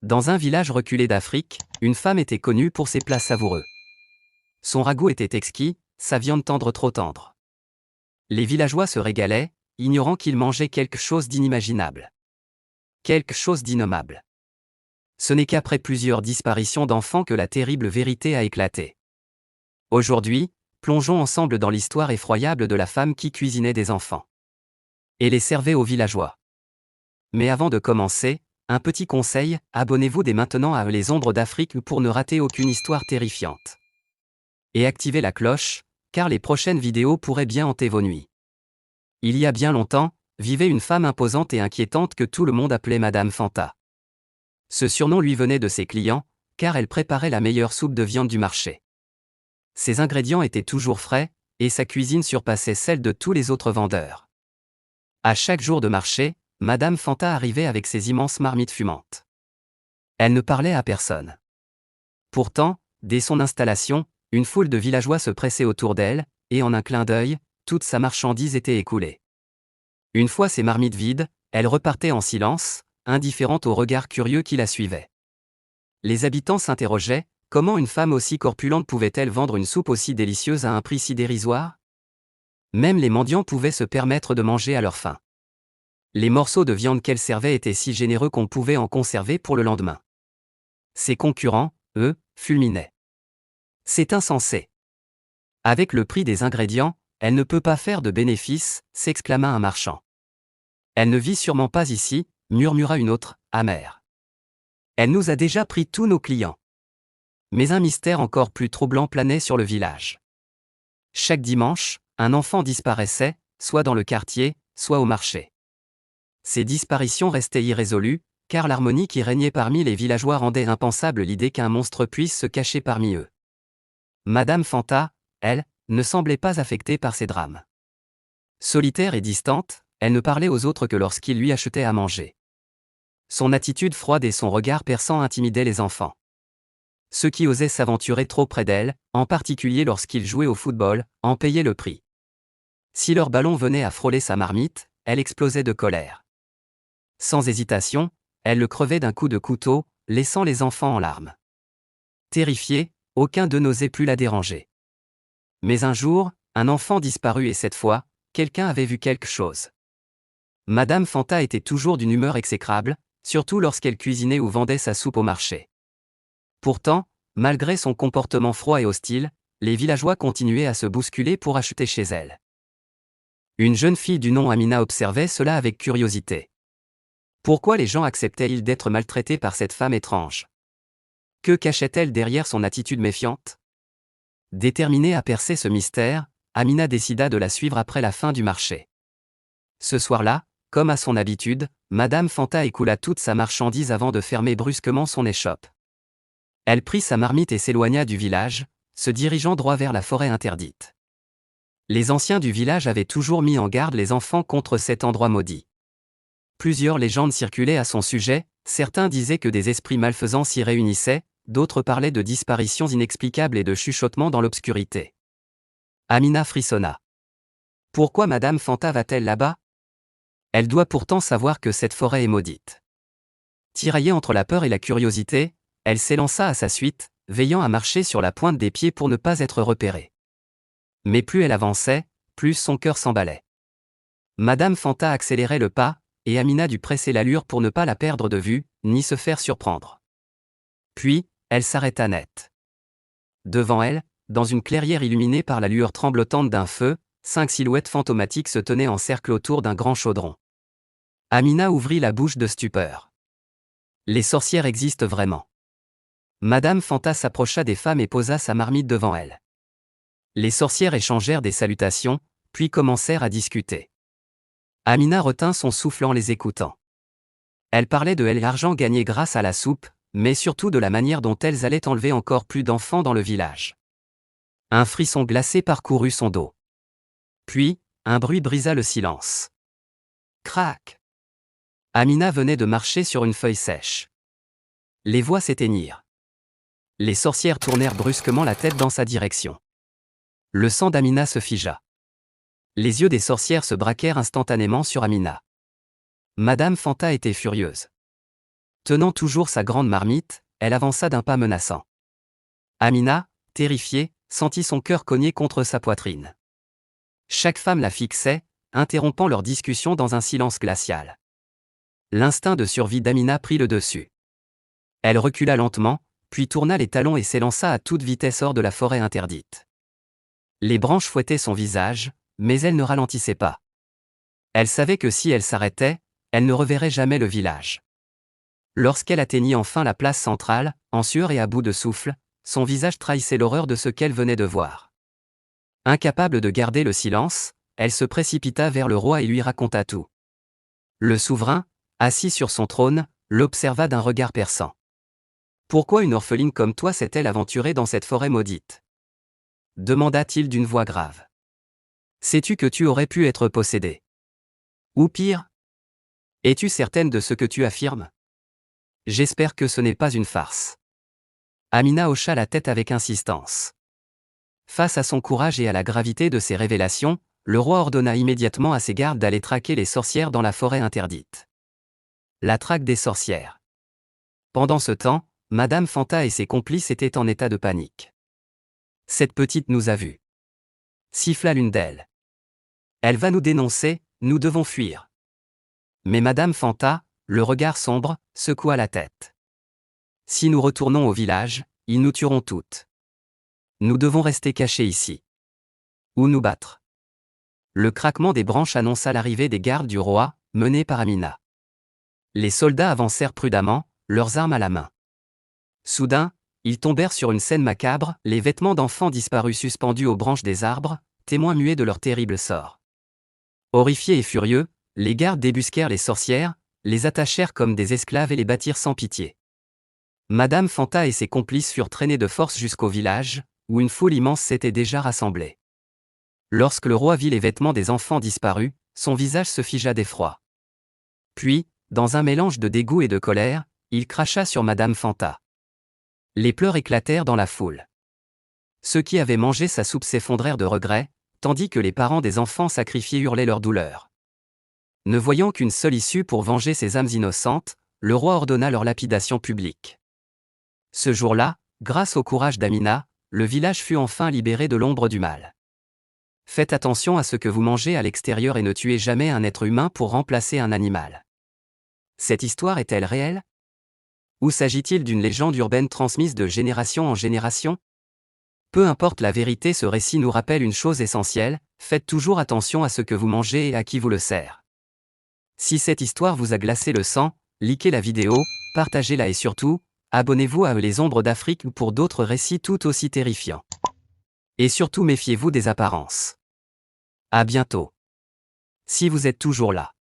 Dans un village reculé d'Afrique, une femme était connue pour ses plats savoureux. Son ragoût était exquis, sa viande tendre trop tendre. Les villageois se régalaient, ignorant qu'ils mangeaient quelque chose d'inimaginable. Quelque chose d'innommable. Ce n'est qu'après plusieurs disparitions d'enfants que la terrible vérité a éclaté. Aujourd'hui, plongeons ensemble dans l'histoire effroyable de la femme qui cuisinait des enfants et les servait aux villageois. Mais avant de commencer, un petit conseil, abonnez-vous dès maintenant à Les Ombres d'Afrique pour ne rater aucune histoire terrifiante. Et activez la cloche, car les prochaines vidéos pourraient bien hanter vos nuits. Il y a bien longtemps, vivait une femme imposante et inquiétante que tout le monde appelait Madame Fanta. Ce surnom lui venait de ses clients, car elle préparait la meilleure soupe de viande du marché. Ses ingrédients étaient toujours frais, et sa cuisine surpassait celle de tous les autres vendeurs. À chaque jour de marché, Madame Fanta arrivait avec ses immenses marmites fumantes. Elle ne parlait à personne. Pourtant, dès son installation, une foule de villageois se pressait autour d'elle, et en un clin d'œil, toute sa marchandise était écoulée. Une fois ses marmites vides, elle repartait en silence, indifférente aux regards curieux qui la suivaient. Les habitants s'interrogeaient, comment une femme aussi corpulente pouvait-elle vendre une soupe aussi délicieuse à un prix si dérisoire ? Même les mendiants pouvaient se permettre de manger à leur faim. Les morceaux de viande qu'elle servait étaient si généreux qu'on pouvait en conserver pour le lendemain. Ses concurrents, eux, fulminaient. C'est insensé. Avec le prix des ingrédients, elle ne peut pas faire de bénéfice, s'exclama un marchand. Elle ne vit sûrement pas ici, murmura une autre, amère. Elle nous a déjà pris tous nos clients. Mais un mystère encore plus troublant planait sur le village. Chaque dimanche, un enfant disparaissait, soit dans le quartier, soit au marché. Ces disparitions restaient irrésolues, car l'harmonie qui régnait parmi les villageois rendait impensable l'idée qu'un monstre puisse se cacher parmi eux. Madame Fanta, elle, ne semblait pas affectée par ces drames. Solitaire et distante, elle ne parlait aux autres que lorsqu'ils lui achetaient à manger. Son attitude froide et son regard perçant intimidaient les enfants. Ceux qui osaient s'aventurer trop près d'elle, en particulier lorsqu'ils jouaient au football, en payaient le prix. Si leur ballon venait à frôler sa marmite, elle explosait de colère. Sans hésitation, elle le crevait d'un coup de couteau, laissant les enfants en larmes. Terrifiés, aucun d'eux n'osait plus la déranger. Mais un jour, un enfant disparut et cette fois, quelqu'un avait vu quelque chose. Madame Fanta était toujours d'une humeur exécrable, surtout lorsqu'elle cuisinait ou vendait sa soupe au marché. Pourtant, malgré son comportement froid et hostile, les villageois continuaient à se bousculer pour acheter chez elle. Une jeune fille du nom Amina observait cela avec curiosité. Pourquoi les gens acceptaient-ils d'être maltraités par cette femme étrange ? Que cachait-elle derrière son attitude méfiante ? Déterminée à percer ce mystère, Amina décida de la suivre après la fin du marché. Ce soir-là, comme à son habitude, Madame Fanta écoula toute sa marchandise avant de fermer brusquement son échoppe. Elle prit sa marmite et s'éloigna du village, se dirigeant droit vers la forêt interdite. Les anciens du village avaient toujours mis en garde les enfants contre cet endroit maudit. Plusieurs légendes circulaient à son sujet, certains disaient que des esprits malfaisants s'y réunissaient, d'autres parlaient de disparitions inexplicables et de chuchotements dans l'obscurité. Amina frissonna. Pourquoi Madame Fanta va-t-elle là-bas ? Elle doit pourtant savoir que cette forêt est maudite. Tiraillée entre la peur et la curiosité, elle s'élança à sa suite, veillant à marcher sur la pointe des pieds pour ne pas être repérée. Mais plus elle avançait, plus son cœur s'emballait. Madame Fanta accélérait le pas, et Amina dut presser l'allure pour ne pas la perdre de vue, ni se faire surprendre. Puis, elle s'arrêta net. Devant elle, dans une clairière illuminée par la lueur tremblotante d'un feu, 5 silhouettes fantomatiques se tenaient en cercle autour d'un grand chaudron. Amina ouvrit la bouche de stupeur. Les sorcières existent vraiment. Madame Fanta s'approcha des femmes et posa sa marmite devant elles. Les sorcières échangèrent des salutations, puis commencèrent à discuter. Amina retint son souffle en les écoutant. Elle parlait de l'argent gagné grâce à la soupe, mais surtout de la manière dont elles allaient enlever encore plus d'enfants dans le village. Un frisson glacé parcourut son dos. Puis, un bruit brisa le silence. Crac! Amina venait de marcher sur une feuille sèche. Les voix s'éteignirent. Les sorcières tournèrent brusquement la tête dans sa direction. Le sang d'Amina se figea. Les yeux des sorcières se braquèrent instantanément sur Amina. Madame Fanta était furieuse. Tenant toujours sa grande marmite, elle avança d'un pas menaçant. Amina, terrifiée, sentit son cœur cogner contre sa poitrine. Chaque femme la fixait, interrompant leur discussion dans un silence glacial. L'instinct de survie d'Amina prit le dessus. Elle recula lentement, puis tourna les talons et s'élança à toute vitesse hors de la forêt interdite. Les branches fouettaient son visage, mais elle ne ralentissait pas. Elle savait que si elle s'arrêtait, elle ne reverrait jamais le village. Lorsqu'elle atteignit enfin la place centrale, en sueur et à bout de souffle, son visage trahissait l'horreur de ce qu'elle venait de voir. Incapable de garder le silence, elle se précipita vers le roi et lui raconta tout. Le souverain, assis sur son trône, l'observa d'un regard perçant. Pourquoi une orpheline comme toi s'est-elle aventurée dans cette forêt maudite ? Demanda-t-il d'une voix grave. Sais-tu que tu aurais pu être possédée ? Ou pire ? Es-tu certaine de ce que tu affirmes ? J'espère que ce n'est pas une farce. Amina hocha la tête avec insistance. Face à son courage et à la gravité de ses révélations, le roi ordonna immédiatement à ses gardes d'aller traquer les sorcières dans la forêt interdite. La traque des sorcières. Pendant ce temps, Madame Fanta et ses complices étaient en état de panique. Cette petite nous a vus. Siffla l'une d'elles. Elle va nous dénoncer, nous devons fuir. Mais Madame Fanta, le regard sombre, secoua la tête. Si nous retournons au village, ils nous tueront toutes. Nous devons rester cachés ici. Ou nous battre. Le craquement des branches annonça l'arrivée des gardes du roi, menés par Amina. Les soldats avancèrent prudemment, leurs armes à la main. Soudain, ils tombèrent sur une scène macabre, les vêtements d'enfants disparus suspendus aux branches des arbres, témoins muets de leur terrible sort. Horrifiés et furieux, les gardes débusquèrent les sorcières, les attachèrent comme des esclaves et les battirent sans pitié. Madame Fanta et ses complices furent traînés de force jusqu'au village, où une foule immense s'était déjà rassemblée. Lorsque le roi vit les vêtements des enfants disparus, son visage se figea d'effroi. Puis, dans un mélange de dégoût et de colère, il cracha sur Madame Fanta. Les pleurs éclatèrent dans la foule. Ceux qui avaient mangé sa soupe s'effondrèrent de regret, tandis que les parents des enfants sacrifiés hurlaient leur douleur. Ne voyant qu'une seule issue pour venger ces âmes innocentes, le roi ordonna leur lapidation publique. Ce jour-là, grâce au courage d'Amina, le village fut enfin libéré de l'ombre du mal. Faites attention à ce que vous mangez à l'extérieur et ne tuez jamais un être humain pour remplacer un animal. Cette histoire est-elle réelle ? Ou s'agit-il d'une légende urbaine transmise de génération en génération ? Peu importe la vérité, ce récit nous rappelle une chose essentielle, faites toujours attention à ce que vous mangez et à qui vous le sert. Si cette histoire vous a glacé le sang, likez la vidéo, partagez-la et surtout, abonnez-vous à Les Ombres d'Afrique pour d'autres récits tout aussi terrifiants. Et surtout méfiez-vous des apparences. À bientôt. Si vous êtes toujours là.